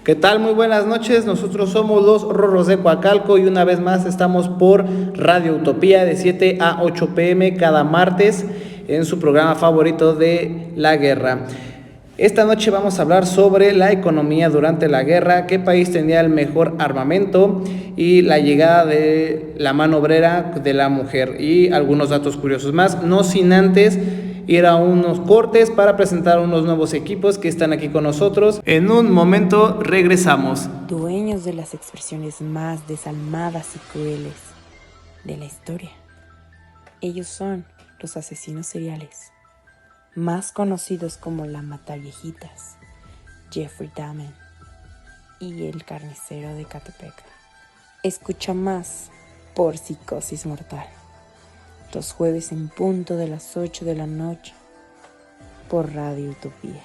¿Qué tal? Muy buenas noches, nosotros somos los Rorros de Coacalco y una vez más estamos por Radio Utopía de 7 a 8 pm cada martes en su programa favorito de la guerra. Esta noche vamos a hablar sobre la economía durante la guerra, qué país tenía el mejor armamento y la llegada de la mano obrera de la mujer y algunos datos curiosos más, no sin antes ir a unos cortes para presentar unos nuevos equipos que están aquí con nosotros. En un momento regresamos. Dueños de las expresiones más desalmadas y crueles de la historia. Ellos son los asesinos seriales, más conocidos como la Mataviejitas, Jeffrey Dahmer y el carnicero de Catepec. Escucha más por Psicosis Mortal, los jueves en punto de las 8 de la noche por Radio Utopía.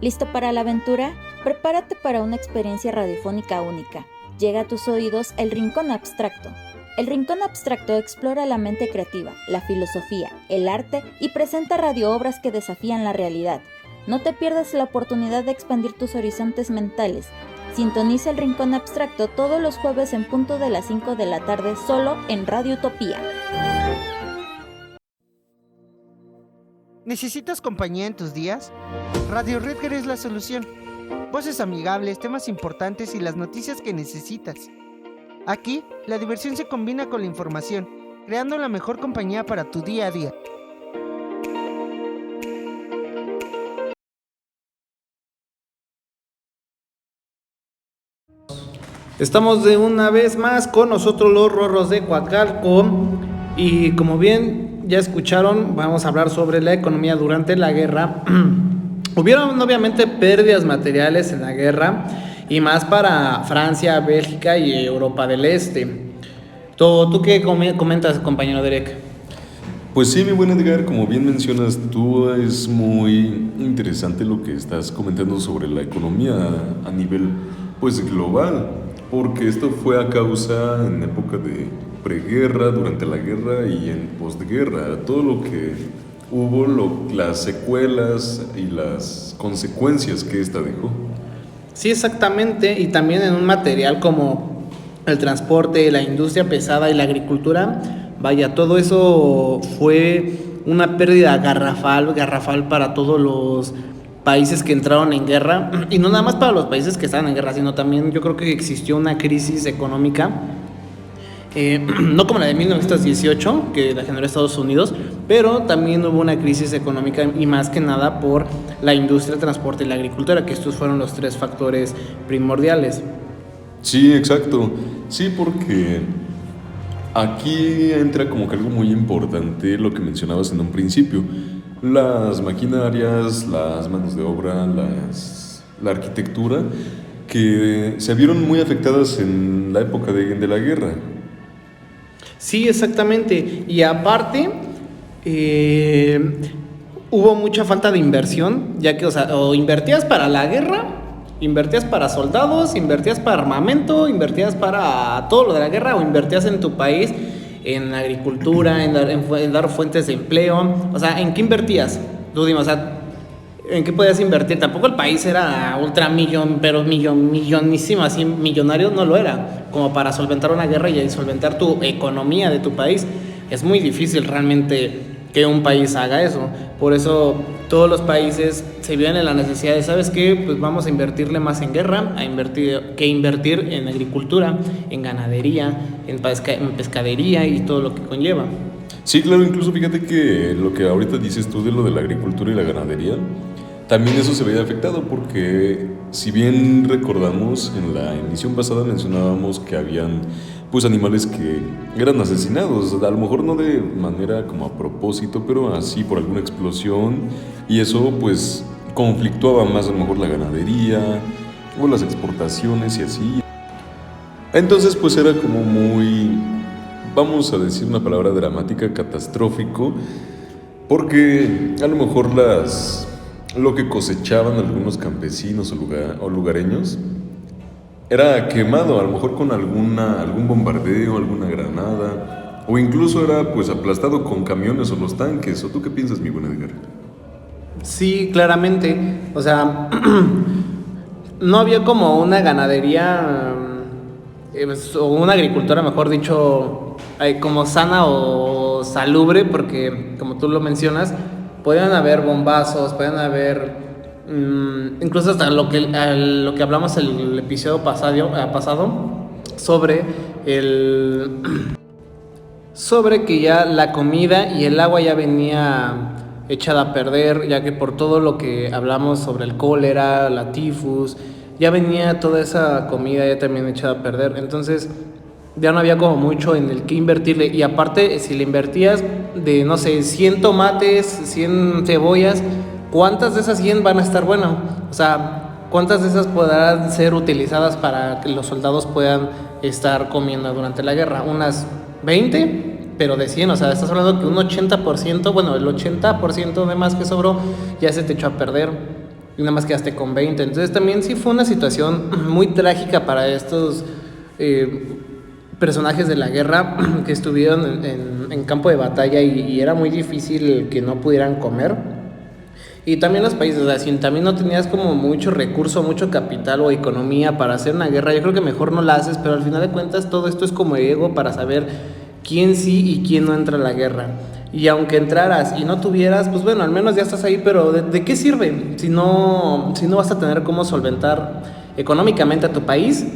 ¿Listo para la aventura? Prepárate para una experiencia radiofónica única. Llega a tus oídos El Rincón Abstracto. El Rincón Abstracto explora la mente creativa, la filosofía, el arte y presenta radioobras que desafían la realidad. No te pierdas la oportunidad de expandir tus horizontes mentales. Sintoniza El Rincón Abstracto todos los jueves en punto de las 5 de la tarde solo en Radio Utopía. ¿Necesitas compañía en tus días? Radio Redger es la solución. Voces amigables, temas importantes y las noticias que necesitas. Aquí, la diversión se combina con la información, creando la mejor compañía para tu día a día. Estamos de una vez más con nosotros los Rorros de Coacalco y como bien ya escucharon, vamos a hablar sobre la economía durante la guerra. Hubieron obviamente pérdidas materiales en la guerra y más para Francia, Bélgica y Europa del Este. ¿Tú qué comentas, compañero Derek? Pues sí, mi buen Edgar, como bien mencionas tú, es muy interesante lo que estás comentando sobre la economía a nivel pues global, porque esto fue a causa en época de preguerra, durante la guerra y en posguerra, todo lo que hubo, las secuelas y las consecuencias que esta dejó. Sí, exactamente, y también en un material como el transporte, la industria pesada y la agricultura, vaya, todo eso fue una pérdida garrafal para todos los países que entraron en guerra, y no nada más para los países que estaban en guerra, sino también yo creo que existió una crisis económica, no como la de 1918, que la generó Estados Unidos, pero también hubo una crisis económica y más que nada por la industria, el transporte y la agricultura, que estos fueron los tres factores primordiales. Sí, exacto. Sí, porque aquí entra como que algo muy importante lo que mencionabas en un principio. Las maquinarias, las manos de obra, la arquitectura, que se vieron muy afectadas en la época de la guerra. Sí, exactamente. Y aparte, hubo mucha falta de inversión, ya que, o invertías para la guerra, invertías para soldados, invertías para armamento, invertías para todo lo de la guerra, o invertías en tu país, en agricultura, en dar fuentes de empleo. O sea, ¿en qué invertías? Tú dime, o sea, ¿en qué podías invertir? Tampoco el país era millonísimo, así millonario no lo era, como para solventar una guerra y solventar tu economía de tu país. Es muy difícil realmente que un país haga eso. Por eso todos los países se vieron en la necesidad de, ¿sabes qué? Pues vamos a invertirle más en guerra, invertir en agricultura, en ganadería, en pescadería y todo lo que conlleva. Sí, claro, incluso fíjate que lo que ahorita dices tú de lo de la agricultura y la ganadería, también eso se veía afectado porque si bien recordamos en la emisión pasada mencionábamos que habían pues animales que eran asesinados, a lo mejor no de manera como a propósito, pero así por alguna explosión, y eso pues conflictuaba más a lo mejor la ganadería o las exportaciones y así. Entonces pues era como muy, vamos a decir una palabra dramática, catastrófico, porque a lo mejor lo que cosechaban algunos campesinos o lugareños era quemado, a lo mejor con algún bombardeo, alguna granada, o incluso era pues aplastado con camiones o los tanques. ¿O tú qué piensas, mi buen Edgar? Sí, claramente. O sea, no había como una ganadería o una agricultura, mejor dicho, como sana o salubre, porque como tú lo mencionas, podían haber bombazos, podían haber incluso hasta lo que hablamos el episodio pasado sobre sobre que ya la comida y el agua ya venía echada a perder, ya que por todo lo que hablamos sobre el cólera, la tifus, ya venía toda esa comida ya también echada a perder. Entonces ya no había como mucho en el que invertirle. Y aparte, si le invertías de, no sé, 100 tomates, 100 cebollas, ¿cuántas de esas 100 van a estar buenas? O sea, ¿cuántas de esas podrán ser utilizadas para que los soldados puedan estar comiendo durante la guerra? Unas 20, pero de 100, o sea, estás hablando que un 80%, bueno, el 80% de más que sobró ya se te echó a perder y nada más quedaste con 20. Entonces también sí fue una situación muy trágica para estos personajes de la guerra que estuvieron en campo de batalla y era muy difícil que no pudieran comer. Y también los países, o sea, si también no tenías como mucho recurso, mucho capital o economía para hacer una guerra, yo creo que mejor no la haces, pero al final de cuentas todo esto es como ego para saber quién sí y quién no entra a la guerra. Y aunque entraras y no tuvieras, pues bueno, al menos ya estás ahí, pero ¿de qué sirve si no vas a tener cómo solventar económicamente a tu país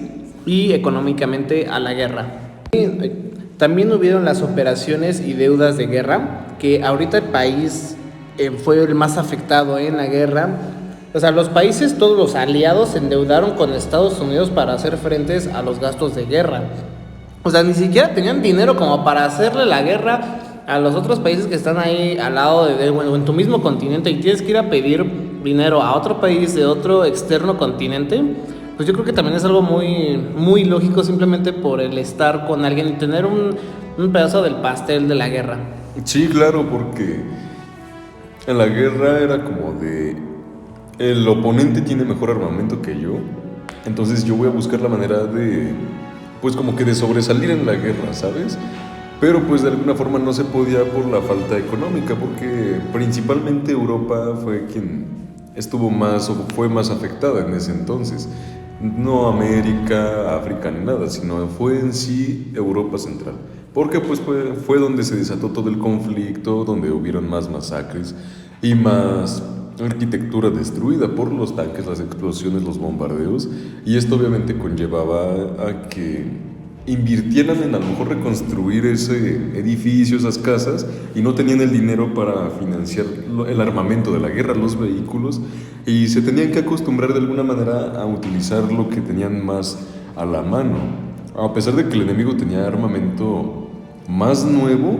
y económicamente a la guerra? También hubieron las operaciones y deudas de guerra, que ahorita el país fue el más afectado en la guerra. O sea, los países, todos los aliados, se endeudaron con Estados Unidos para hacer frentes a los gastos de guerra. O sea, ni siquiera tenían dinero como para hacerle la guerra a los otros países que están ahí al lado o en tu mismo continente, y tienes que ir a pedir dinero a otro país de otro externo continente. Pues yo creo que también es algo muy, muy lógico, simplemente por el estar con alguien y tener un pedazo del pastel de la guerra. Sí, claro, porque en la guerra era como de el oponente tiene mejor armamento que yo, entonces yo voy a buscar la manera de, pues como que de sobresalir en la guerra, ¿sabes? Pero pues de alguna forma no se podía por la falta económica, porque principalmente Europa fue quien estuvo más o fue más afectada en ese entonces. No América, África ni nada, sino fue en sí Europa Central. Porque pues fue donde se desató todo el conflicto, donde hubieron más masacres y más arquitectura destruida por los tanques, las explosiones, los bombardeos. Y esto obviamente conllevaba a que invirtieran en a lo mejor reconstruir ese edificio, esas casas, y no tenían el dinero para financiar el armamento de la guerra, los vehículos, y se tenían que acostumbrar de alguna manera a utilizar lo que tenían más a la mano. A pesar de que el enemigo tenía armamento más nuevo,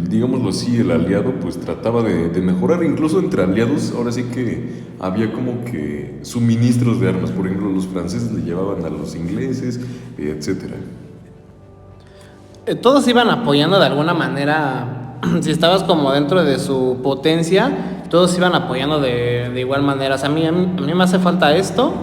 digámoslo así, el aliado pues trataba de mejorar, incluso entre aliados. Ahora sí que había como que suministros de armas. Por ejemplo, los franceses le llevaban a los ingleses, etcétera. Todos iban apoyando de alguna manera. Si estabas como dentro de su potencia, todos iban apoyando de igual manera. O sea, a mí me hace falta esto,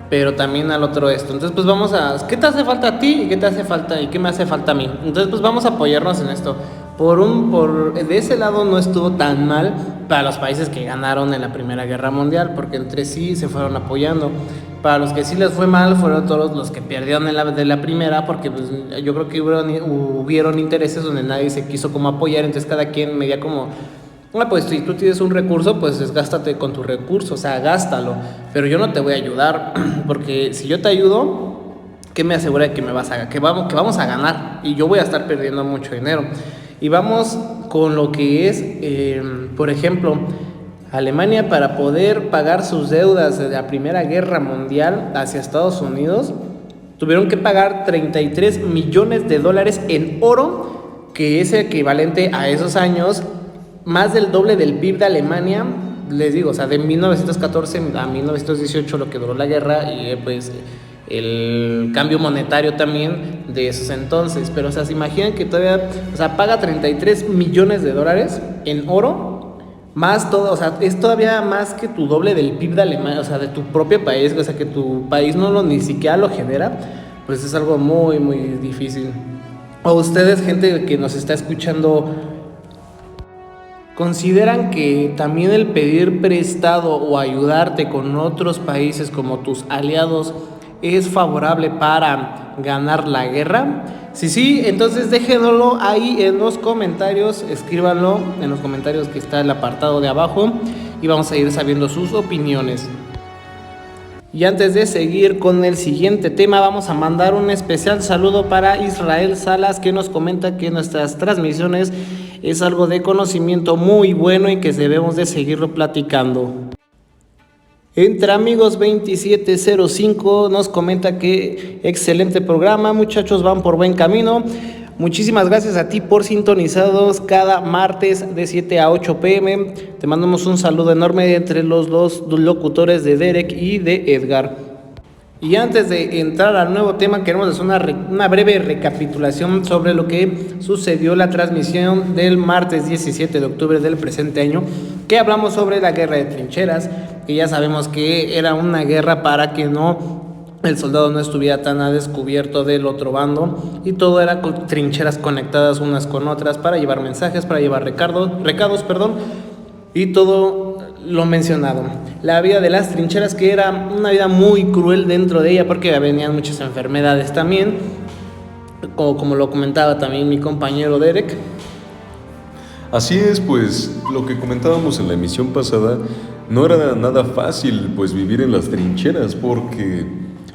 pero también al otro esto. Entonces pues vamos a... ¿Qué te hace falta a ti? ¿Y qué te hace falta? ¿Y qué me hace falta a mí? Entonces pues vamos a apoyarnos en esto. De ese lado no estuvo tan mal para los países que ganaron en la Primera Guerra Mundial, porque entre sí se fueron apoyando. Para los que sí les fue mal fueron todos los que perdieron de la primera, porque pues, yo creo que hubieron intereses donde nadie se quiso como apoyar, entonces cada quien medía como... Bueno, pues si tú tienes un recurso, pues gástate con tu recurso, o sea, gástalo, pero yo no te voy a ayudar, porque si yo te ayudo, ¿qué me asegura de que que vamos a ganar? Y yo voy a estar perdiendo mucho dinero. Y vamos con lo que es, por ejemplo, Alemania, para poder pagar sus deudas de la Primera Guerra Mundial hacia Estados Unidos, tuvieron que pagar $33 millones en oro, que es equivalente a esos años más del doble del PIB de Alemania. Les digo, o sea, de 1914 a 1918 lo que duró la guerra, y pues el cambio monetario también de esos entonces. Pero o sea, se imaginan que todavía, o sea, paga $33 millones en oro, más todo, o sea, es todavía más que tu doble del PIB de Alemania, o sea, de tu propio país, o sea, que tu país ni siquiera lo genera. Pues es algo muy, muy difícil. o ustedes, gente que nos está escuchando, ¿consideran que también el pedir prestado o ayudarte con otros países como tus aliados es favorable para ganar la guerra? Si sí, entonces déjenlo ahí en los comentarios, escríbanlo en los comentarios que está el apartado de abajo y vamos a ir sabiendo sus opiniones. Y antes de seguir con el siguiente tema, vamos a mandar un especial saludo para Israel Salas, que nos comenta que nuestras transmisiones es algo de conocimiento muy bueno y que debemos de seguirlo platicando. Entre Amigos 2705 nos comenta que excelente programa, muchachos, van por buen camino. Muchísimas gracias a ti por sintonizados cada martes de 7 a 8 pm. Te mandamos un saludo enorme entre los dos locutores de Derek y de Edgar. Y antes de entrar al nuevo tema, queremos hacer una breve recapitulación sobre lo que sucedió la transmisión del martes 17 de octubre del presente año, que hablamos sobre la guerra de trincheras, que ya sabemos que era una guerra para que el soldado no estuviera tan a descubierto del otro bando, y todo era con trincheras conectadas unas con otras para llevar mensajes, para llevar recados, y todo lo mencionado. La vida de las trincheras, que era una vida muy cruel dentro de ella porque venían muchas enfermedades también, como lo comentaba también mi compañero Derek. Así es, pues lo que comentábamos en la emisión pasada, no era nada fácil pues vivir en las trincheras, porque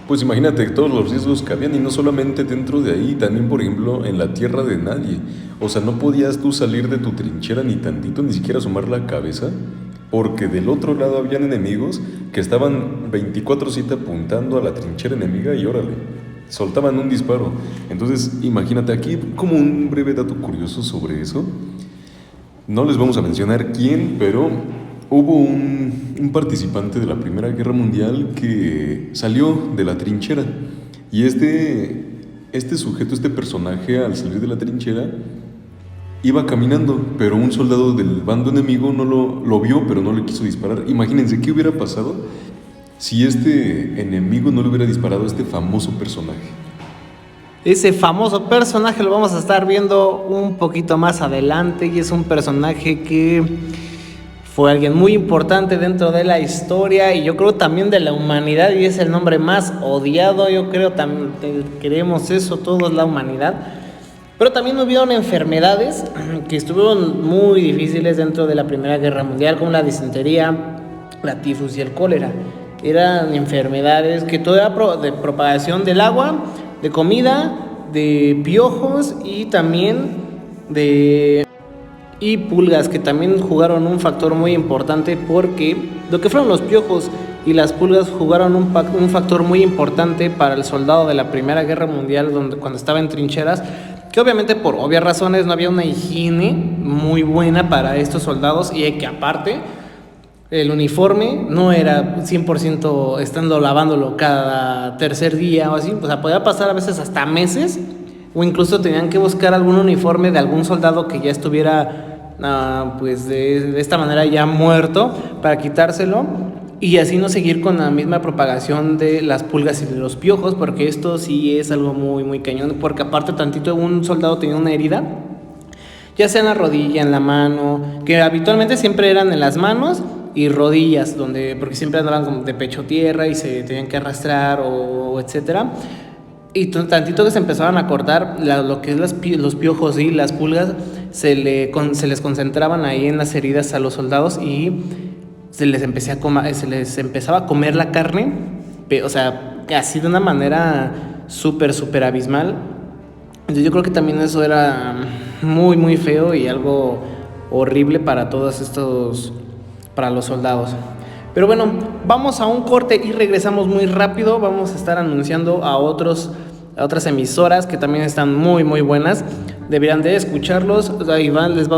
pues imagínate todos los riesgos que habían, y no solamente dentro de ahí, también por ejemplo en la tierra de nadie. O sea, no podías tú salir de tu trinchera ni tantito, ni siquiera asomar la cabeza, porque del otro lado habían enemigos que estaban 24/7 apuntando a la trinchera enemiga y órale, soltaban un disparo. Entonces imagínate, aquí como un breve dato curioso sobre eso, no les vamos a mencionar quién, pero hubo un participante de la Primera Guerra Mundial que salió de la trinchera, y este sujeto, este personaje, al salir de la trinchera iba caminando, pero un soldado del bando enemigo no lo vio, pero no le quiso disparar. Imagínense qué hubiera pasado si este enemigo no le hubiera disparado a este famoso personaje. Ese famoso personaje lo vamos a estar viendo un poquito más adelante, y es un personaje que fue alguien muy importante dentro de la historia y yo creo también de la humanidad, y es el nombre más odiado, yo creo, también queremos eso todos, la humanidad. Pero también hubieron enfermedades que estuvieron muy difíciles dentro de la Primera Guerra Mundial, como la disentería, la tifus y el cólera. Eran enfermedades que todo era de propagación del agua, de comida, de piojos y también y pulgas, que también jugaron un factor muy importante, porque lo que fueron los piojos y las pulgas jugaron un factor muy importante para el soldado de la Primera Guerra Mundial, cuando estaba en trincheras, que obviamente por obvias razones no había una higiene muy buena para estos soldados, y que aparte el uniforme no era 100% estando lavándolo cada tercer día o así, o sea, podía pasar a veces hasta meses, o incluso tenían que buscar algún uniforme de algún soldado que ya estuviera pues de esta manera ya muerto, para quitárselo y así no seguir con la misma propagación de las pulgas y de los piojos, porque esto sí es algo muy muy cañón, porque aparte tantito un soldado tenía una herida, ya sea en la rodilla, en la mano, que habitualmente siempre eran en las manos y rodillas, porque siempre andaban como de pecho tierra y se tenían que arrastrar o etcétera. Y tantito que se empezaban a cortar, lo que es los piojos y las pulgas se les concentraban ahí en las heridas a los soldados, y se les empezaba a comer la carne, o sea, así de una manera súper abismal. Entonces yo creo que también eso era muy muy feo y algo horrible para para los soldados. Pero bueno, vamos a un corte y regresamos muy rápido. Vamos a estar anunciando a otras emisoras que también están muy muy buenas. Deberían de escucharlos. Ahí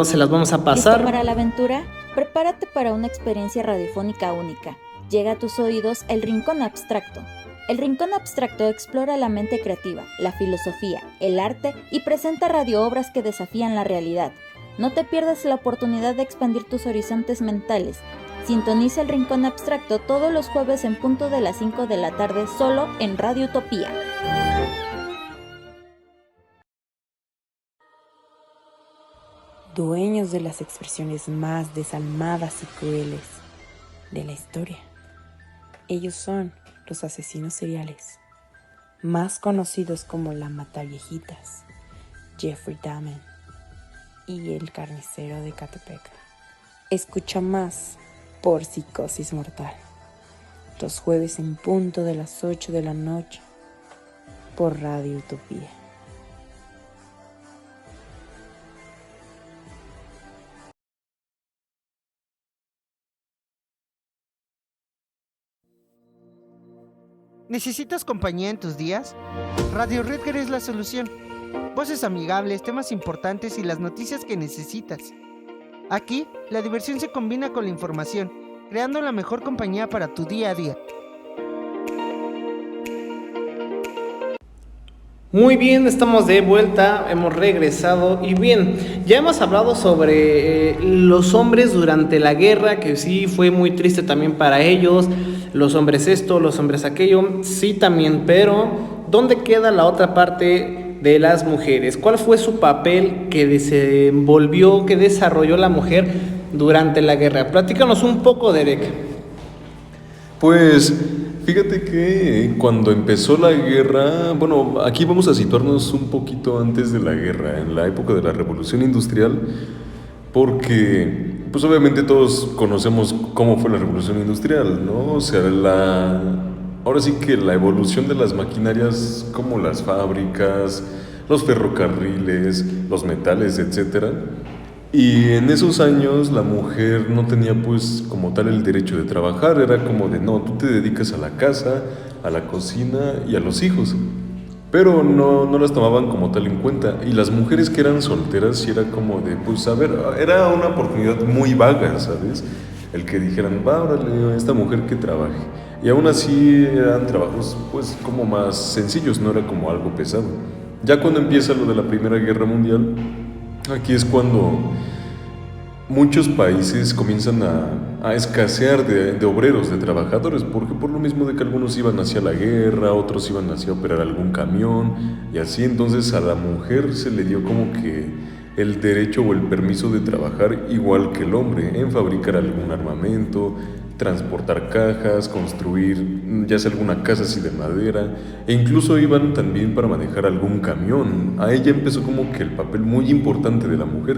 se las vamos a pasar. ¿Listo para la aventura? Prepárate para una experiencia radiofónica única. Llega a tus oídos El Rincón Abstracto. El Rincón Abstracto explora la mente creativa, la filosofía, el arte y presenta radioobras que desafían la realidad. No te pierdas la oportunidad de expandir tus horizontes mentales. Sintoniza El Rincón Abstracto todos los jueves en punto de las 5 de la tarde, solo en Radio Utopía. dueños de las expresiones más desalmadas y crueles de la historia. Ellos son los asesinos seriales, más conocidos como la Mataviejitas, Jeffrey Dahmer y el Carnicero de Ecatepec. Escucha más por Psicosis Mortal, los jueves en punto de las 8 de la noche, por Radio Utopía. ¿Necesitas compañía en tus días? Radio Redger es la solución. Voces amigables, temas importantes y las noticias que necesitas. Aquí, la diversión se combina con la información, creando la mejor compañía para tu día a día. Muy bien, estamos de vuelta, hemos regresado y bien, ya hemos hablado sobre los hombres durante la guerra, que sí fue muy triste también para ellos, los hombres esto, los hombres aquello, sí también, pero ¿dónde queda la otra parte de las mujeres? ¿Cuál fue su papel que desenvolvió, que desarrolló la mujer durante la guerra? Platícanos un poco, Derek. Pues fíjate que cuando empezó la guerra, bueno, aquí vamos a situarnos un poquito antes de la guerra, en la época de la Revolución Industrial, porque pues obviamente todos conocemos cómo fue la Revolución Industrial, ¿no? O sea, ahora sí que la evolución de las maquinarias como las fábricas, los ferrocarriles, los metales, etcétera. Y en esos años la mujer no tenía pues como tal el derecho de trabajar, era como de no, tú te dedicas a la casa, a la cocina y a los hijos. Pero no las tomaban como tal en cuenta. Y las mujeres que eran solteras sí era como de, pues a ver, era una oportunidad muy vaga, ¿sabes? El que dijeran, va, órale, esta mujer que trabaje. Y aún así eran trabajos pues como más sencillos, no era como algo pesado. Ya cuando empieza lo de la Primera Guerra Mundial, aquí es cuando muchos países comienzan a escasear de obreros, de trabajadores, porque por lo mismo de que algunos iban hacia la guerra, otros iban hacia operar algún camión, y así entonces a la mujer se le dio como que el derecho o el permiso de trabajar igual que el hombre, en fabricar algún armamento, transportar cajas, construir ya sea alguna casa así de madera, e incluso iban también para manejar algún camión. Ahí ya empezó como que el papel muy importante de la mujer.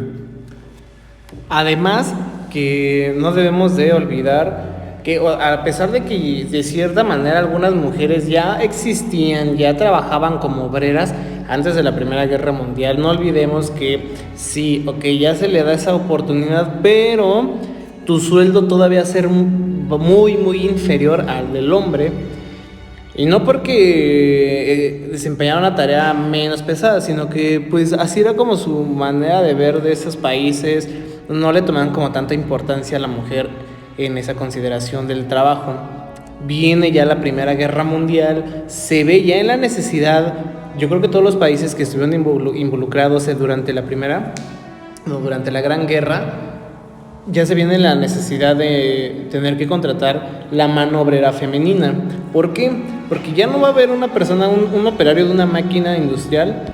Además, que no debemos de olvidar que a pesar de que de cierta manera algunas mujeres ya existían, ya trabajaban como obreras antes de la Primera Guerra Mundial, no olvidemos que sí, ok, ya se le da esa oportunidad, pero tu sueldo todavía va a ser muy, muy inferior al del hombre. Y no porque desempeñara una tarea menos pesada, sino que pues así era como su manera de ver de esos países. No le tomaban como tanta importancia a la mujer en esa consideración del trabajo. Viene ya la Primera Guerra Mundial, se ve ya en la necesidad, yo creo que todos los países que estuvieron involucrados durante la Gran Guerra, ya se viene la necesidad de tener que contratar la mano obrera femenina. ¿Por qué? Porque ya no va a haber una persona, un operario de una máquina industrial,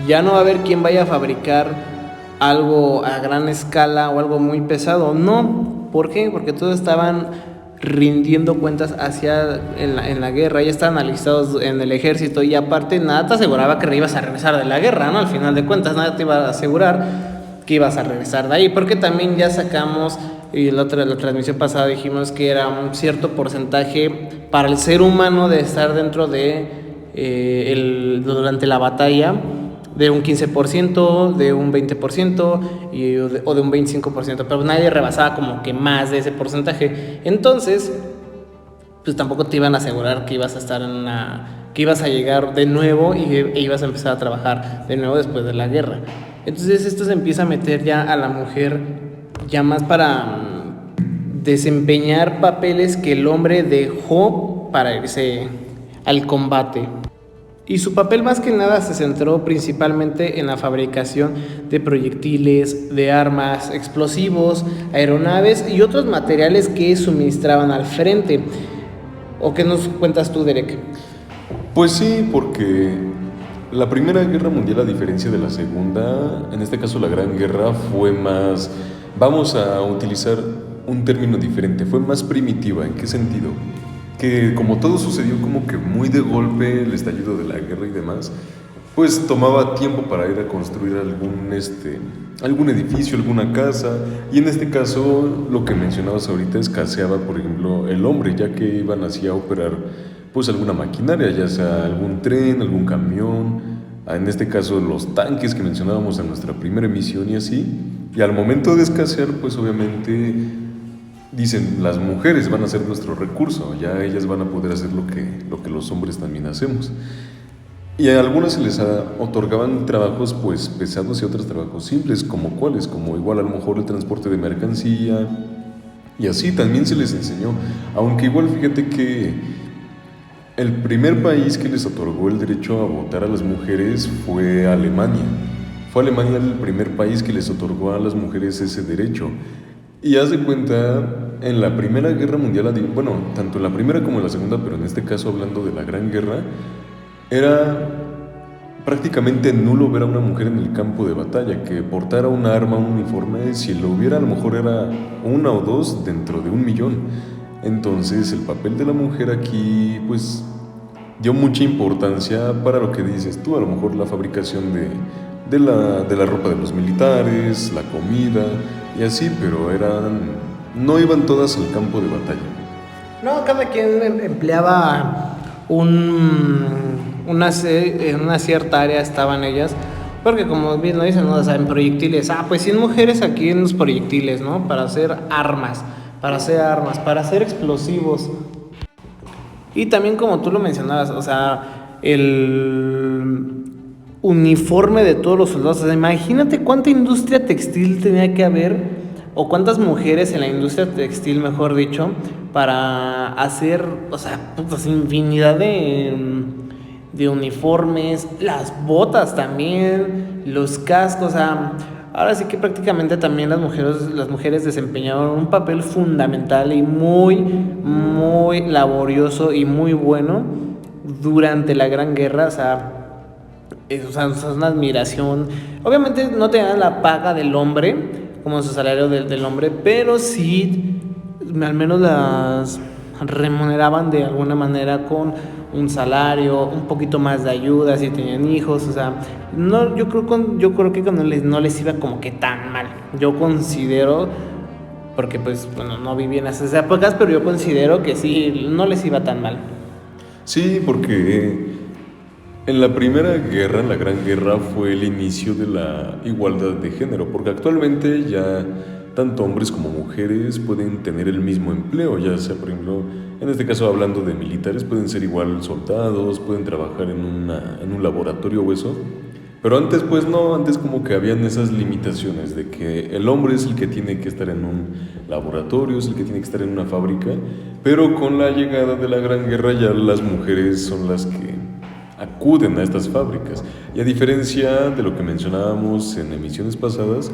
ya no va a haber quien vaya a fabricar algo a gran escala o algo muy pesado. No, ¿por qué? Porque todos estaban rindiendo cuentas en la guerra, ya estaban alistados en el ejército y aparte nada te aseguraba que ibas a regresar de la guerra, ¿no? Al final de cuentas nada te iba a asegurar que ibas a regresar de ahí, porque también ya sacamos, y la transmisión pasada dijimos que era un cierto porcentaje para el ser humano de estar dentro de durante la batalla, de un 15%, de un 20% o de un 25%, pero nadie rebasaba como que más de ese porcentaje. Entonces, pues tampoco te iban a asegurar que ibas a estar que ibas a llegar de nuevo e ibas a empezar a trabajar de nuevo después de la guerra. Entonces esto se empieza a meter ya a la mujer ya más para desempeñar papeles que el hombre dejó para irse al combate. Y su papel más que nada se centró principalmente en la fabricación de proyectiles, de armas, explosivos, aeronaves y otros materiales que suministraban al frente. ¿O qué nos cuentas tú, Derek? Pues sí, porque La Primera Guerra Mundial, a diferencia de la Segunda, en este caso la Gran Guerra, fue más, vamos a utilizar un término diferente, fue más primitiva. ¿En qué sentido? Que como todo sucedió como que muy de golpe, el estallido de la guerra y demás, pues tomaba tiempo para ir a construir algún edificio, alguna casa, y en este caso lo que mencionabas ahorita escaseaba, por ejemplo, el hombre, ya que iban así a operar pues alguna maquinaria, ya sea algún tren, algún camión, en este caso los tanques que mencionábamos en nuestra primera emisión y así, y al momento de escasear pues obviamente dicen las mujeres van a ser nuestro recurso, ya ellas van a poder hacer lo que los hombres también hacemos. Y a algunas se les otorgaban trabajos pues pesados y otros trabajos simples, como cuáles, como igual a lo mejor el transporte de mercancía, y así también se les enseñó, aunque igual fíjate que el primer país que les otorgó el derecho a votar a las mujeres fue Alemania. Fue Alemania el primer país que les otorgó a las mujeres ese derecho. Y haz de cuenta, en la Primera Guerra Mundial, bueno, tanto en la primera como en la segunda, pero en este caso hablando de la Gran Guerra, era prácticamente nulo ver a una mujer en el campo de batalla, que portara un arma, un uniforme, si lo hubiera a lo mejor era una o dos dentro de 1,000,000. Entonces el papel de la mujer aquí pues dio mucha importancia para lo que dices tú, a lo mejor la fabricación de la ropa de los militares, la comida y así, pero no iban todas al campo de batalla. No, cada quien empleaba una cierta área, estaban ellas, porque como bien lo dicen, ¿no? O sea, en proyectiles, pues 100 mujeres aquí en los proyectiles, ¿no? Para hacer armas, para hacer explosivos. Y también como tú lo mencionabas, o sea, el uniforme de todos los soldados, o sea, imagínate cuánta industria textil tenía que haber, o cuántas mujeres en la industria textil, mejor dicho, para hacer, o sea, pues infinidad de uniformes, las botas también, los cascos, o sea, ahora sí que prácticamente también las mujeres desempeñaron un papel fundamental y muy, muy laborioso y muy bueno durante la Gran Guerra, o sea, es una admiración. Obviamente no tenían la paga del hombre, como su salario del hombre, pero sí, al menos las remuneraban de alguna manera con un salario, un poquito más de ayuda si tenían hijos, o sea, no, yo creo que no les iba como que tan mal. Yo considero, porque pues bueno, no viví en esas épocas, pero yo considero que sí, no les iba tan mal. Sí, porque en la Primera Guerra, en la Gran Guerra, fue el inicio de la igualdad de género, porque actualmente ya tanto hombres como mujeres pueden tener el mismo empleo, ya sea, por ejemplo, en este caso hablando de militares, pueden ser igual soldados, pueden trabajar en un laboratorio o eso, pero antes pues no, antes como que habían esas limitaciones de que el hombre es el que tiene que estar en un laboratorio, es el que tiene que estar en una fábrica, pero con la llegada de la Gran Guerra ya las mujeres son las que acuden a estas fábricas, y a diferencia de lo que mencionábamos en emisiones pasadas,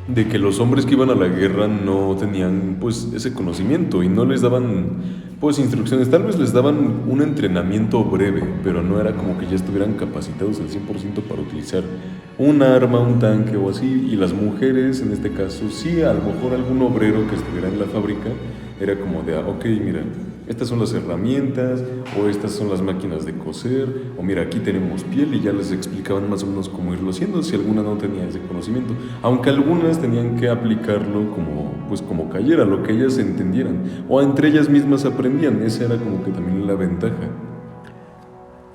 de que los hombres que iban a la guerra no tenían pues ese conocimiento y no les daban pues instrucciones, tal vez les daban un entrenamiento breve, pero no era como que ya estuvieran capacitados al 100% para utilizar un arma, un tanque o así, y las mujeres en este caso sí, a lo mejor algún obrero que estuviera en la fábrica era como de, ok, mira, estas son las herramientas, o estas son las máquinas de coser, o mira, aquí tenemos piel, y ya les explicaban más o menos cómo irlo haciendo, si alguna no tenía ese conocimiento, aunque algunas tenían que aplicarlo como cayera, lo que ellas entendieran, o entre ellas mismas aprendían, esa era como que también la ventaja.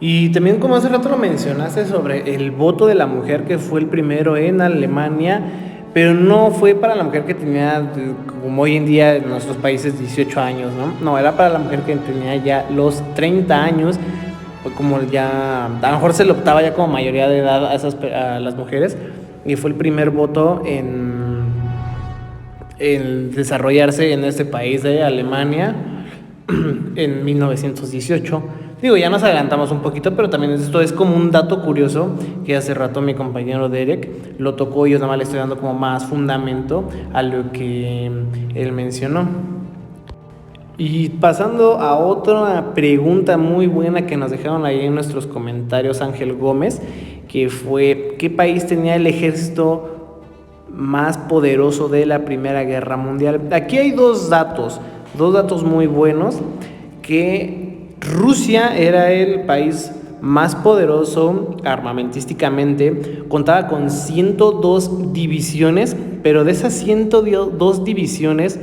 Y también como hace rato lo mencionaste sobre el voto de la mujer, que fue el primero en Alemania, pero no fue para la mujer que tenía, como hoy en día en nuestros países, 18 años, ¿no? No, era para la mujer que tenía ya los 30 años, como ya, a lo mejor se le optaba ya como mayoría de edad a las mujeres, y fue el primer voto en desarrollarse en este país de Alemania en 1918. Digo, ya nos adelantamos un poquito, pero también esto es como un dato curioso que hace rato mi compañero Derek lo tocó y yo nada más le estoy dando como más fundamento a lo que él mencionó. Y pasando a otra pregunta muy buena que nos dejaron ahí en nuestros comentarios Ángel Gómez, que fue, ¿qué país tenía el ejército más poderoso de la Primera Guerra Mundial? Aquí hay dos datos muy buenos, que Rusia era el país más poderoso armamentísticamente, contaba con 102 divisiones, pero de esas 102 divisiones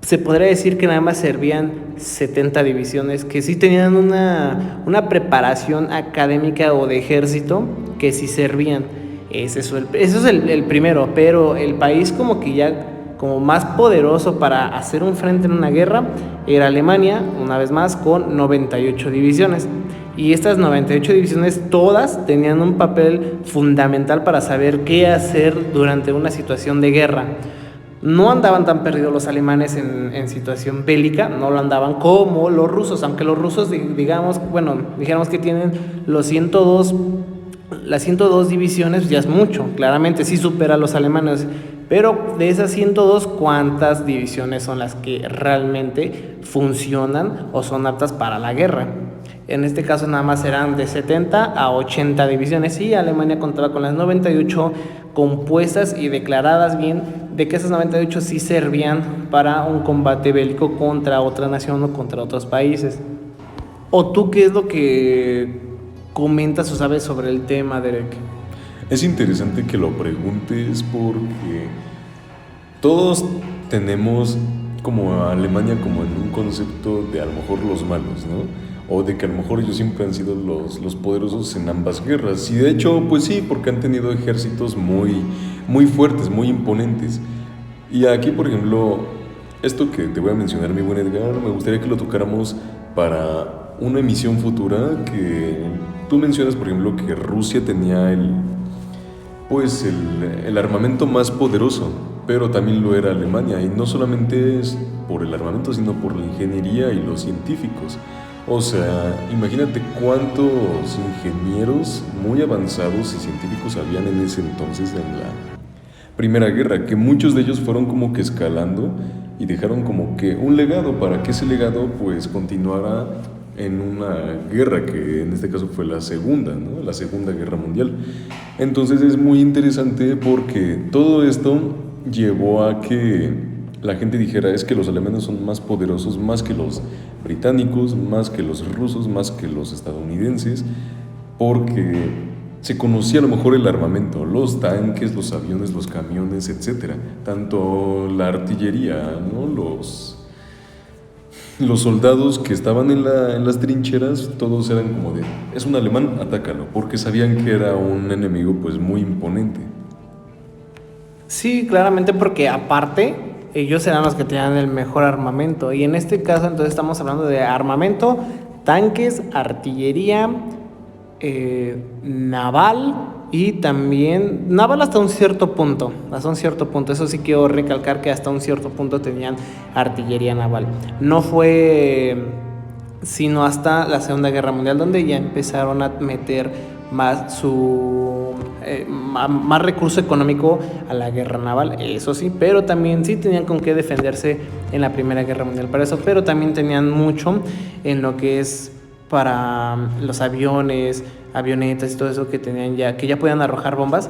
se podría decir que nada más servían 70 divisiones, que sí tenían una preparación académica o de ejército, que sí servían. Eso es el primero, pero el país como que ya como más poderoso para hacer un frente en una guerra era Alemania, una vez más, con 98 divisiones. Y estas 98 divisiones todas tenían un papel fundamental para saber qué hacer durante una situación de guerra. No andaban tan perdidos los alemanes en situación bélica, no lo andaban como los rusos, aunque los rusos dijéramos que tienen las 102 divisiones, ya es mucho, claramente sí supera a los alemanes, pero de esas 102, ¿cuántas divisiones son las que realmente funcionan o son aptas para la guerra? En este caso nada más eran de 70 a 80 divisiones y Alemania contaba con las 98 compuestas y declaradas bien, de que esas 98 sí servían para un combate bélico contra otra nación o contra otros países. ¿O tú qué es lo que comentas o sabes sobre el tema, Derek? Es interesante que lo preguntes porque todos tenemos como a Alemania como en un concepto de a lo mejor los malos, ¿no? O de que a lo mejor ellos siempre han sido los poderosos en ambas guerras. Y de hecho, pues sí, porque han tenido ejércitos muy fuertes, muy imponentes. Y aquí, por ejemplo, esto que te voy a mencionar, mi buen Edgar, me gustaría que lo tocáramos para una emisión futura, que tú mencionas, por ejemplo, que Rusia tenía el armamento más poderoso, pero también lo era Alemania, y no solamente es por el armamento, sino por la ingeniería y los científicos. O sea, imagínate cuántos ingenieros muy avanzados y científicos habían en ese entonces en la Primera Guerra, que muchos de ellos fueron como que escalando y dejaron como que un legado para que ese legado pues continuara en una guerra que en este caso fue la segunda, ¿no? La Segunda Guerra Mundial. Entonces es muy interesante porque todo esto llevó a que la gente dijera es que los alemanes son más poderosos, más que los británicos, más que los rusos, más que los estadounidenses, porque se conocía a lo mejor el armamento, los tanques, los aviones, los camiones, etcétera, tanto la artillería, ¿no? Los soldados que estaban en las trincheras, todos eran como de, es un alemán, atácalo, porque sabían que era un enemigo pues muy imponente. Sí, claramente, porque aparte ellos eran los que tenían el mejor armamento, y en este caso entonces estamos hablando de armamento, tanques, artillería, naval, y también naval hasta un cierto punto, eso sí quiero recalcar que hasta un cierto punto tenían artillería naval. No fue sino hasta la Segunda Guerra Mundial donde ya empezaron a meter más más recurso económico a la guerra naval, eso sí, pero también sí tenían con qué defenderse en la Primera Guerra Mundial para eso, pero también tenían mucho en lo que es para los aviones, avionetas y todo eso que tenían que ya podían arrojar bombas.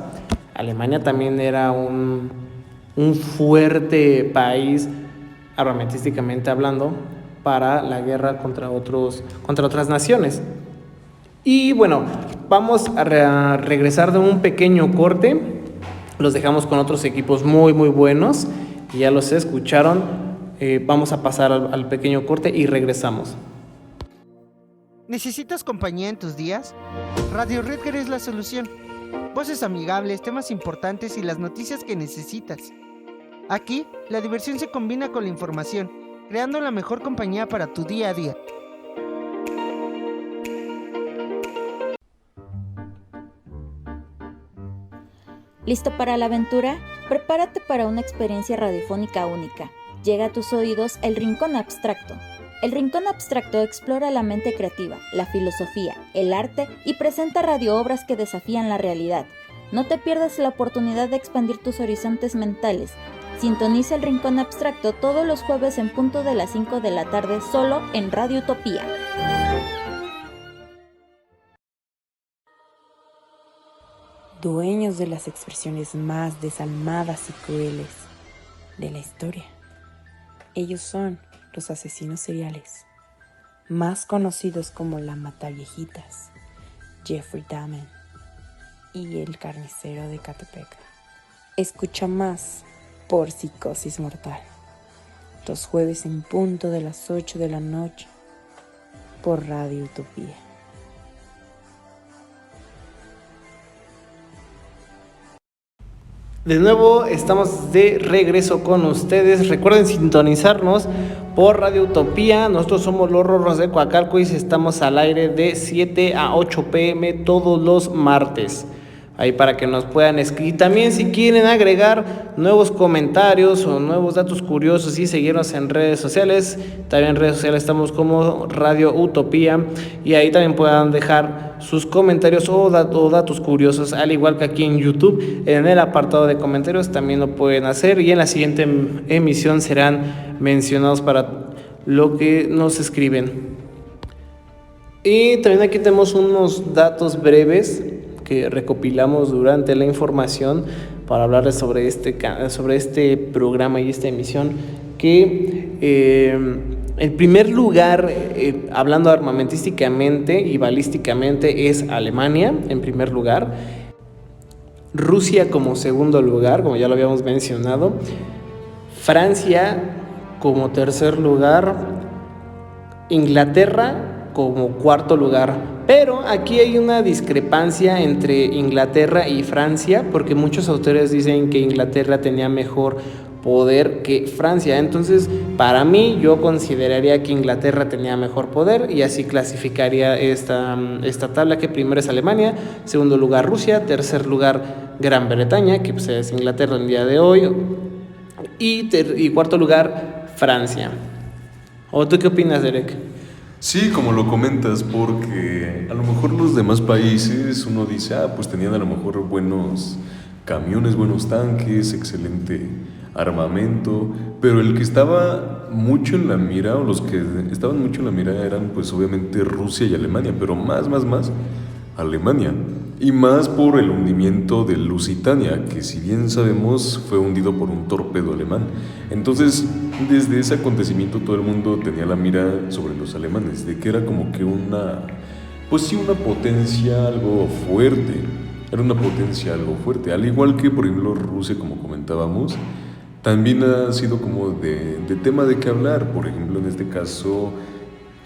Alemania también era un fuerte país armamentísticamente hablando para la guerra contra otras naciones. Y bueno, vamos a regresar de un pequeño corte. Los dejamos con otros equipos muy buenos, y ya los escucharon. Vamos a pasar al pequeño corte y regresamos. ¿Necesitas compañía en tus días? Radio Redger es la solución. Voces amigables, temas importantes y las noticias que necesitas. Aquí, la diversión se combina con la información, creando la mejor compañía para tu día a día. ¿Listo para la aventura? Prepárate para una experiencia radiofónica única. Llega a tus oídos El Rincón Abstracto. El Rincón Abstracto explora la mente creativa, la filosofía, el arte y presenta radioobras que desafían la realidad. No te pierdas la oportunidad de expandir tus horizontes mentales. Sintoniza el Rincón Abstracto todos los jueves en punto de las 5 de la tarde solo en Radio Utopía. Dueños de las expresiones más desalmadas y crueles de la historia. Ellos son los asesinos seriales, más conocidos como la Mataviejitas, Jeffrey Dahmer y el Carnicero de Catepec. Escucha más por Psicosis Mortal, los jueves en punto de las 8 de la noche por Radio Utopía. De nuevo estamos de regreso con ustedes. Recuerden sintonizarnos por Radio Utopía. Nosotros somos los Rorros de Coacalco y estamos al aire de 7 a 8 p.m. todos los martes. Ahí para que nos puedan escribir. También si quieren agregar nuevos comentarios o nuevos datos curiosos y seguirnos en redes sociales. También en redes sociales estamos como Radio Utopía. Y ahí también puedan dejar sus comentarios o datos curiosos. Al igual que aquí en YouTube. En el apartado de comentarios también lo pueden hacer. Y en la siguiente emisión serán mencionados para lo que nos escriben. Y también aquí tenemos unos datos breves que recopilamos durante la información para hablarles sobre este programa y esta emisión, que en primer lugar, hablando armamentísticamente y balísticamente, es Alemania en primer lugar, Rusia como segundo lugar, como ya lo habíamos mencionado, Francia como tercer lugar, Inglaterra como cuarto lugar. Pero aquí hay una discrepancia entre Inglaterra y Francia, porque muchos autores dicen que Inglaterra tenía mejor poder que Francia. Entonces, para mí, yo consideraría que Inglaterra tenía mejor poder y así clasificaría esta tabla, que primero es Alemania, segundo lugar Rusia, tercer lugar Gran Bretaña, que pues es Inglaterra el día de hoy, y cuarto lugar Francia. ¿O tú qué opinas, Derek? Sí, como lo comentas, porque a lo mejor los demás países uno dice, pues tenían a lo mejor buenos camiones, buenos tanques, excelente armamento, pero el que estaba mucho en la mira, o los que estaban mucho en la mira eran pues obviamente Rusia y Alemania, pero más Alemania, y más por el hundimiento de Lusitania, que si bien sabemos fue hundido por un torpedo alemán. Entonces, desde ese acontecimiento todo el mundo tenía la mira sobre los alemanes, de que era como que una potencia algo fuerte, al igual que por ejemplo Rusia, como comentábamos, también ha sido como de tema de qué hablar. Por ejemplo, en este caso,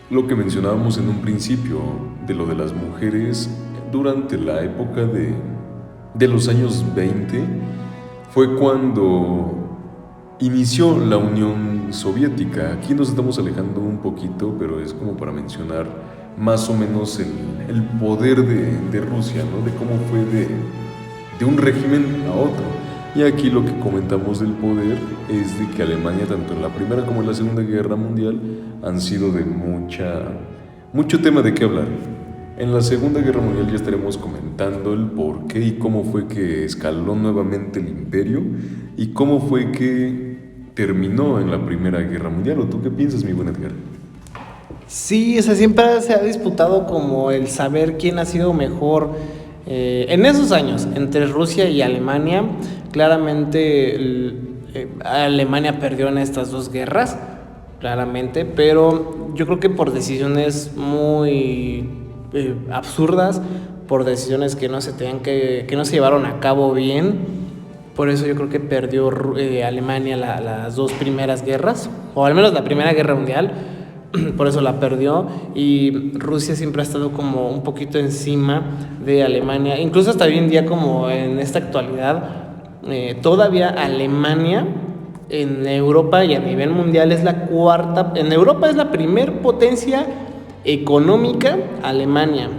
lo que mencionábamos en un principio, de lo de las mujeres durante la época de los años 20, fue cuando inició la Unión Soviética. Aquí nos estamos alejando un poquito, pero es como para mencionar más o menos el poder de Rusia, ¿no? De cómo fue de un régimen a otro. Y aquí lo que comentamos del poder es de que Alemania, tanto en la Primera como en la Segunda Guerra Mundial, han sido de mucho tema de qué hablar. En la Segunda Guerra Mundial ya estaremos comentando el por qué y cómo fue que escaló nuevamente el imperio y cómo fue que terminó en la Primera Guerra Mundial. ¿O tú qué piensas, mi buen Edgar? Sí, siempre se ha disputado como el saber quién ha sido mejor en esos años entre Rusia y Alemania. Claramente Alemania perdió en estas dos guerras, claramente, pero yo creo que por decisiones muy absurdas, por decisiones que no se llevaron a cabo bien. Por eso yo creo que perdió Alemania las dos primeras guerras, o al menos la Primera Guerra Mundial. Por eso la perdió, y Rusia siempre ha estado como un poquito encima de Alemania, incluso hasta hoy en día, como en esta actualidad. Todavía Alemania en Europa y a nivel mundial es la cuarta. En Europa es la primer potencia económica. Alemania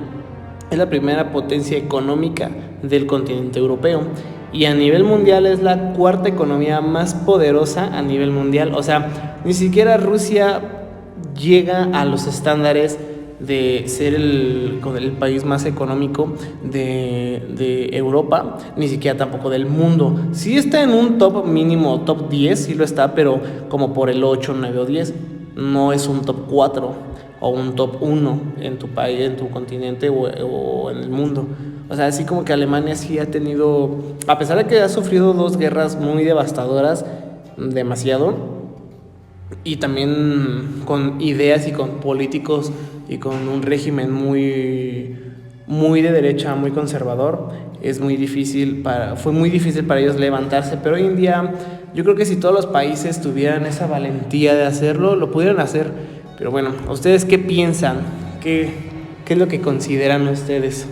es la primera potencia económica del continente europeo, y a nivel mundial es la cuarta economía más poderosa a nivel mundial. O sea, ni siquiera Rusia llega a los estándares de ser el país más económico de Europa, ni siquiera tampoco del mundo. Sí está en un top mínimo, top 10, sí lo está, pero como por el 8, 9 o 10. No es un top 4 o un top 1 en tu país, en tu continente o en el mundo. O sea, así como que Alemania sí ha tenido, a pesar de que ha sufrido 2 guerras muy devastadoras, demasiado, y también con ideas y con políticos y con un régimen muy de derecha, muy conservador, fue muy difícil para ellos levantarse, pero hoy en día yo creo que si todos los países tuvieran esa valentía de hacerlo, lo pudieran hacer. Pero bueno, ¿ustedes qué piensan? ¿Qué es lo que consideran ustedes?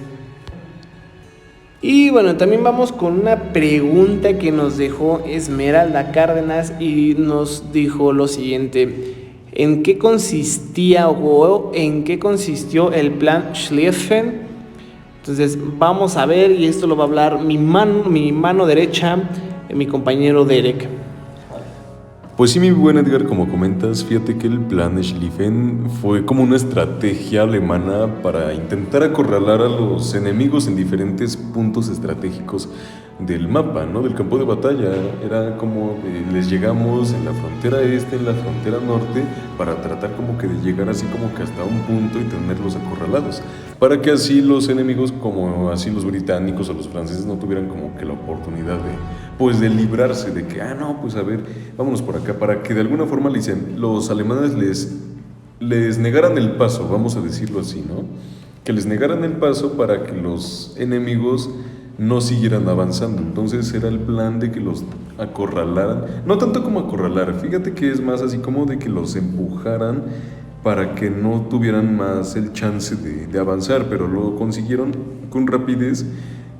Y bueno, también vamos con una pregunta que nos dejó Esmeralda Cárdenas y nos dijo lo siguiente: ¿en qué consistía o en qué consistió el plan Schlieffen? Entonces vamos a ver, y esto lo va a hablar mi mano derecha, mi compañero Derek. Pues sí, mi buen Edgar, como comentas, fíjate que el plan Schlieffen fue como una estrategia alemana para intentar acorralar a los enemigos en diferentes puntos estratégicos del mapa, ¿no? Del campo de batalla. Era como les llegamos en la frontera este, en la frontera norte, para tratar como que de llegar así como que hasta un punto y tenerlos acorralados, para que así los enemigos, como así los británicos o los franceses, no tuvieran como que la oportunidad de librarse de que, no, pues a ver, vámonos por acá, para que de alguna forma los alemanes les negaran el paso, vamos a decirlo así, ¿no? Que les negaran el paso para que los enemigos no siguieran avanzando. Entonces era el plan de que los acorralaran, no tanto como acorralar, fíjate que es más así como de que los empujaran para que no tuvieran más el chance de avanzar, pero lo consiguieron con rapidez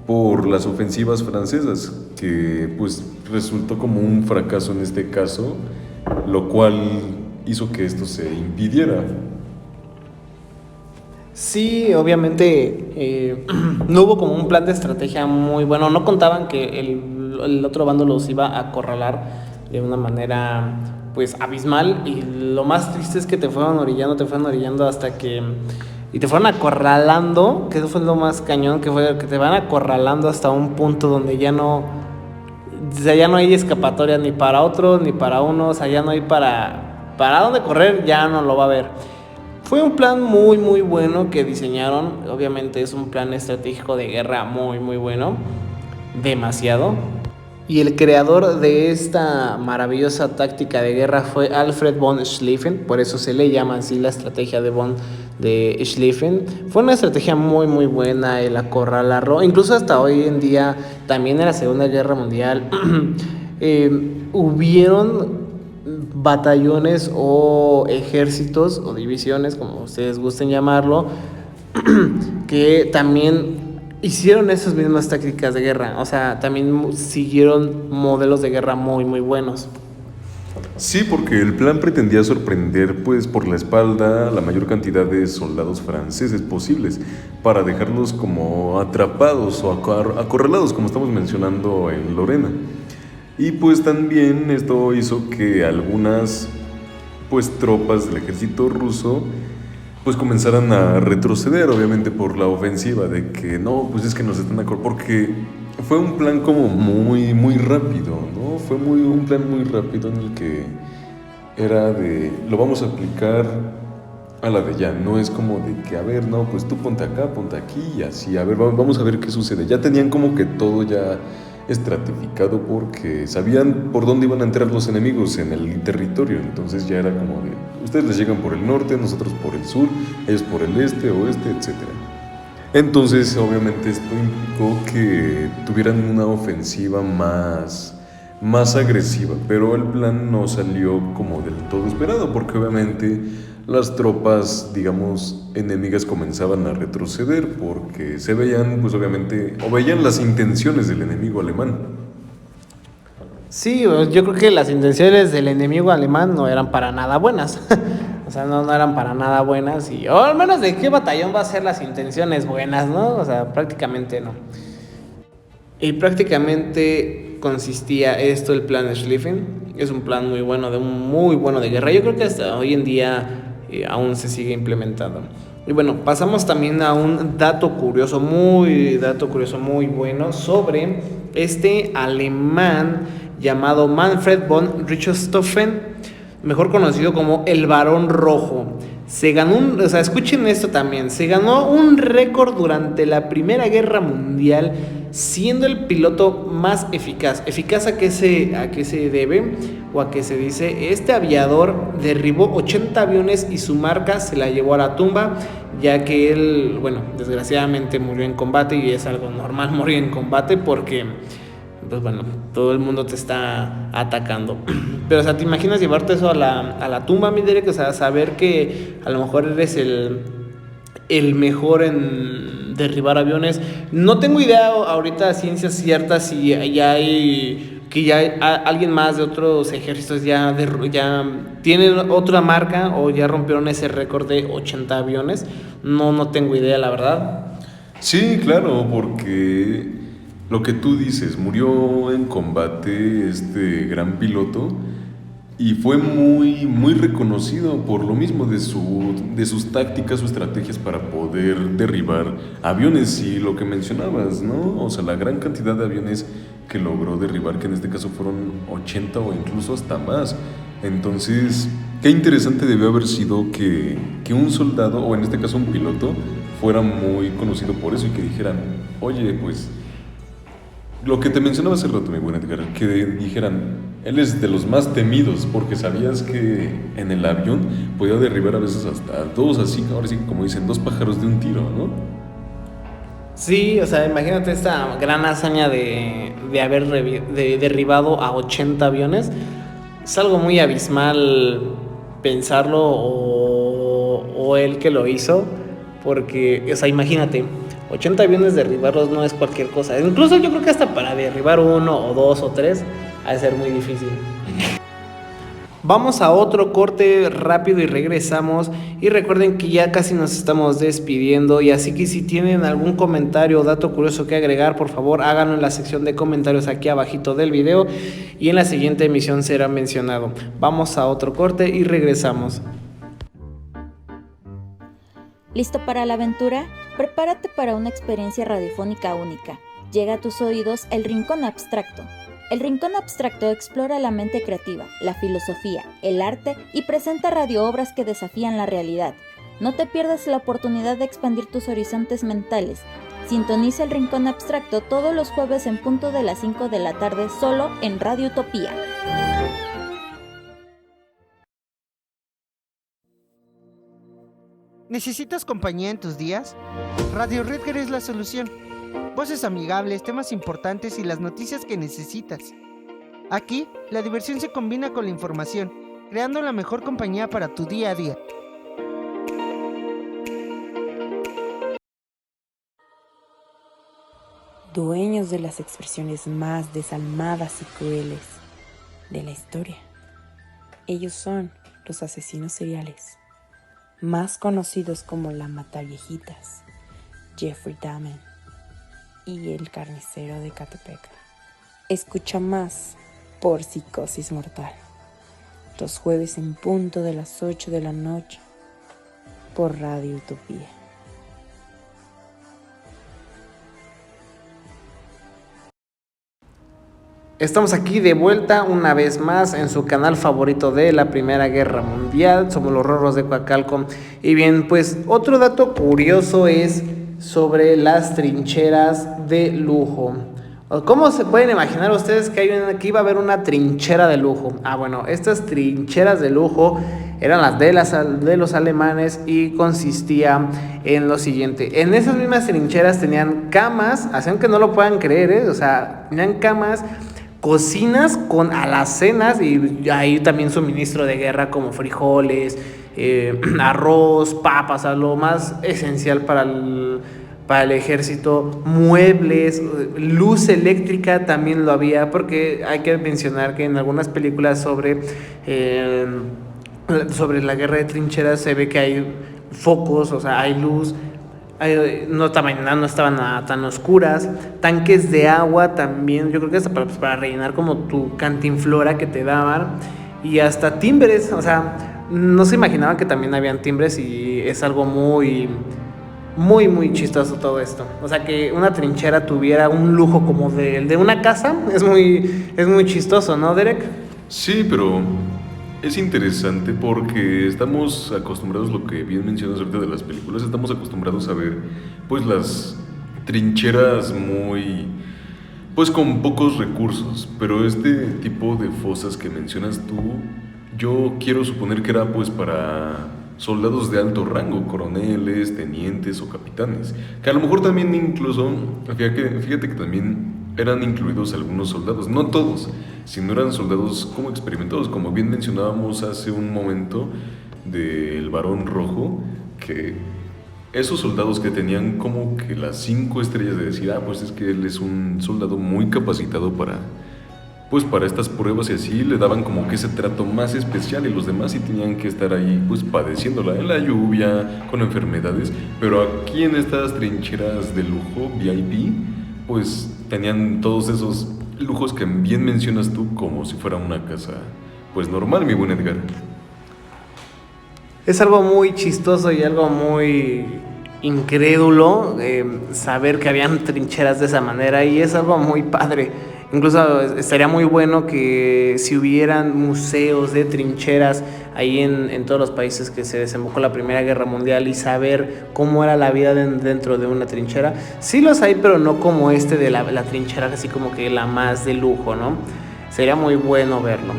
por las ofensivas francesas, que pues resultó como un fracaso en este caso, lo cual hizo que esto se impidiera. Sí, obviamente no hubo como un plan de estrategia muy bueno, no contaban que el otro bando los iba a acorralar de una manera pues abismal, y lo más triste es que te fueron orillando hasta que, y te fueron acorralando, que eso fue lo más cañón, que fue que te van acorralando hasta un punto donde ya no hay escapatoria ni para otros ni para unos, o sea, ya no hay para dónde correr, ya no lo va a haber. Fue un plan muy muy bueno que diseñaron, obviamente es un plan estratégico de guerra muy muy bueno, demasiado. Y el creador de esta maravillosa táctica de guerra fue Alfred von Schlieffen, por eso se le llama así la estrategia de Schlieffen. Fue una estrategia muy muy buena el acorralarlo, incluso hasta hoy en día, también en la Segunda Guerra Mundial, hubieron batallones o ejércitos o divisiones, como ustedes gusten llamarlo, que también hicieron esas mismas tácticas de guerra, o sea, también siguieron modelos de guerra muy muy buenos. Sí, porque el plan pretendía sorprender pues por la espalda la mayor cantidad de soldados franceses posibles, para dejarlos como atrapados o acorralados, como estamos mencionando en Lorena. Y pues también esto hizo que algunas pues tropas del ejército ruso pues comenzaran a retroceder, obviamente por la ofensiva de que no, pues es que nos están acorralando, porque fue un plan como muy muy rápido, ¿no? Fue un plan muy rápido en el que era de lo vamos a aplicar a la de ya, no es como de que a ver, no, pues tú ponte acá, ponte aquí y así, a ver, vamos a ver qué sucede. Ya tenían como que todo ya estratificado porque sabían por dónde iban a entrar los enemigos en el territorio, entonces ya era como de ustedes les llegan por el norte, nosotros por el sur, ellos por el este, oeste, etc. Entonces obviamente esto implicó que tuvieran una ofensiva más agresiva, pero el plan no salió como del todo esperado, porque obviamente las tropas, digamos, enemigas comenzaban a retroceder porque se veían, pues obviamente, o veían las intenciones del enemigo alemán. Sí, yo creo que las intenciones del enemigo alemán no eran para nada buenas. O sea, no eran para nada buenas, o al menos de qué batallón va a ser las intenciones buenas, ¿no? O sea, prácticamente no. Y prácticamente consistía esto, el plan Schlieffen. Es un plan muy bueno de guerra. Yo creo que hasta hoy en día aún se sigue implementando. Y bueno, pasamos también a un dato curioso muy bueno sobre este alemán llamado Manfred von Richthofen, mejor conocido como el Barón Rojo. Se ganó escuchen esto también, se ganó un récord durante la Primera Guerra Mundial, siendo el piloto más eficaz. ¿Eficaz a qué se debe o a qué se dice? Este aviador derribó 80 aviones y su marca se la llevó a la tumba, ya que él, bueno, desgraciadamente murió en combate, y es algo normal morir en combate porque, pues bueno, todo el mundo te está atacando. Pero, o sea, ¿te imaginas llevarte eso a la tumba, mi Derek? O sea, saber que a lo mejor eres el mejor en derribar aviones. No tengo idea ahorita, ciencias ciertas, si ya hay alguien más de otros ejércitos ya tienen otra marca o ya rompieron ese récord de 80 aviones. No tengo idea, la verdad. Sí, claro, porque lo que tú dices, murió en combate este gran piloto y fue muy reconocido por lo mismo de sus tácticas o estrategias para poder derribar aviones, y lo que mencionabas, ¿no? O sea, la gran cantidad de aviones que logró derribar, que en este caso fueron 80 o incluso hasta más. Entonces, qué interesante debió haber sido que un soldado, o en este caso un piloto, fuera muy conocido por eso y que dijeran, oye, pues, lo que te mencionaba hace rato, mi buen Edgar, que dijeran, él es de los más temidos, porque sabías que en el avión podía derribar a veces hasta dos, así, ahora sí, como dicen, dos pájaros de un tiro, ¿no? Sí, o sea, imagínate esta gran hazaña de haber derribado a 80 aviones. Es algo muy abismal pensarlo, o él que lo hizo, porque, o sea, imagínate, 80 aviones derribarlos no es cualquier cosa. Incluso yo creo que hasta para derribar uno o dos o tres ha de ser muy difícil. Vamos a otro corte rápido y regresamos. Y recuerden que ya casi nos estamos despidiendo, y así que si tienen algún comentario o dato curioso que agregar, por favor háganlo en la sección de comentarios aquí abajito del video, y en la siguiente emisión será mencionado. Vamos a otro corte y regresamos. ¿Listo para la aventura? Prepárate para una experiencia radiofónica única. Llega a tus oídos El Rincón Abstracto. El Rincón Abstracto explora la mente creativa, la filosofía, el arte y presenta radioobras que desafían la realidad. No te pierdas la oportunidad de expandir tus horizontes mentales. Sintoniza El Rincón Abstracto todos los jueves en punto de las 5 de la tarde, solo en Radio Utopía. ¿Necesitas compañía en tus días? Radio Redger es la solución. Voces amigables, temas importantes y las noticias que necesitas. Aquí, la diversión se combina con la información, creando la mejor compañía para tu día a día. Dueños de las expresiones más desalmadas y crueles de la historia. Ellos son los asesinos seriales, más conocidos como la Mataviejitas, Jeffrey Dahmer y el carnicero de Catepec. Escucha más por Psicosis Mortal, los jueves en punto de las 8 de la noche, por Radio Utopía. Estamos aquí de vuelta una vez más en su canal favorito de la Primera Guerra Mundial. Somos los Rorros de Coacalco. Y bien, pues otro dato curioso es sobre las trincheras de lujo. ¿Cómo se pueden imaginar ustedes que aquí iba a haber una trinchera de lujo? Bueno, estas trincheras de lujo eran las de los alemanes, y consistía en lo siguiente. En esas mismas trincheras tenían camas, así aunque no lo puedan creer, o sea, tenían camas, cocinas con alacenas, y ahí también suministro de guerra como frijoles, arroz, papas, lo más esencial para el ejército, muebles, luz eléctrica también lo había, porque hay que mencionar que en algunas películas sobre la guerra de trincheras se ve que hay focos, o sea, hay luz. No estaban tan oscuras. Tanques de agua también, yo creo que hasta para rellenar como tu cantinflora que te daban, y hasta timbres, o sea, no se imaginaban que también habían timbres y es algo muy, muy, muy chistoso todo esto. O sea, que una trinchera tuviera un lujo como el de una casa es muy chistoso, ¿no, Derek? Sí, pero es interesante porque estamos acostumbrados, lo que bien mencionas ahorita de las películas, estamos acostumbrados a ver pues las trincheras muy, pues con pocos recursos, pero este tipo de fosas que mencionas tú, yo quiero suponer que era pues para soldados de alto rango, coroneles, tenientes o capitanes, que a lo mejor también incluso, fíjate que también eran incluidos algunos soldados, no todos, sino eran soldados como experimentados, como bien mencionábamos hace un momento del Barón Rojo, que esos soldados que tenían como que las 5 estrellas de decir, pues es que él es un soldado muy capacitado pues para estas pruebas y así, le daban como que ese trato más especial y los demás sí tenían que estar ahí pues padeciéndola en la lluvia, con enfermedades, pero aquí en estas trincheras de lujo, VIP, pues tenían todos esos lujos que bien mencionas tú como si fuera una casa pues normal, mi buen Edgar. Es algo muy chistoso y algo muy incrédulo saber que habían trincheras de esa manera y es algo muy padre. Incluso estaría muy bueno que si hubieran museos de trincheras ahí en todos los países que se desembocó la Primera Guerra Mundial y saber cómo era la vida dentro de una trinchera. Sí los hay, pero no como de la trinchera, así como que la más de lujo, ¿no? Sería muy bueno verlo.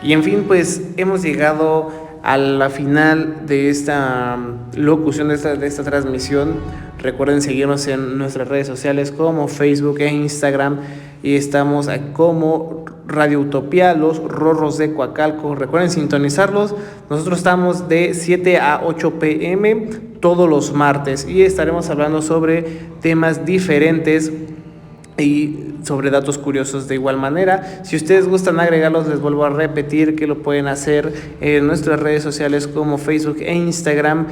Y en fin, pues hemos llegado a la final de esta locución, de esta transmisión. Recuerden seguirnos en nuestras redes sociales como Facebook e Instagram y estamos como Radio Utopía, los Rorros de Coacalco. Recuerden sintonizarlos. Nosotros estamos de 7 a 8 p.m. todos los martes y estaremos hablando sobre temas diferentes y sobre datos curiosos de igual manera. Si ustedes gustan agregarlos, les vuelvo a repetir que lo pueden hacer en nuestras redes sociales como Facebook e Instagram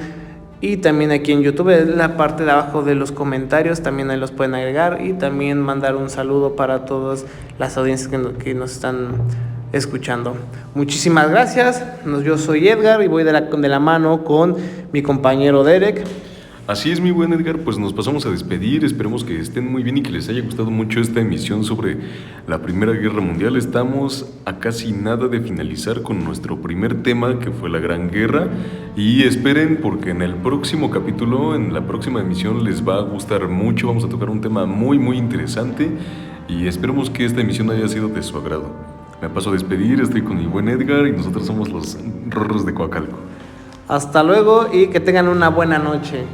y también aquí en YouTube, en la parte de abajo de los comentarios, también ahí los pueden agregar y también mandar un saludo para todas las audiencias que nos están escuchando. Muchísimas gracias. Yo soy Edgar y voy de la mano con mi compañero Derek. Así es, mi buen Edgar, pues nos pasamos a despedir, esperemos que estén muy bien y que les haya gustado mucho esta emisión sobre la Primera Guerra Mundial. Estamos a casi nada de finalizar con nuestro primer tema, que fue la Gran Guerra, y esperen porque en el próximo capítulo, en la próxima emisión les va a gustar mucho, vamos a tocar un tema muy muy interesante y esperemos que esta emisión haya sido de su agrado. Me paso a despedir, estoy con mi buen Edgar y nosotros somos los Rorros de Coacalco. Hasta luego y que tengan una buena noche.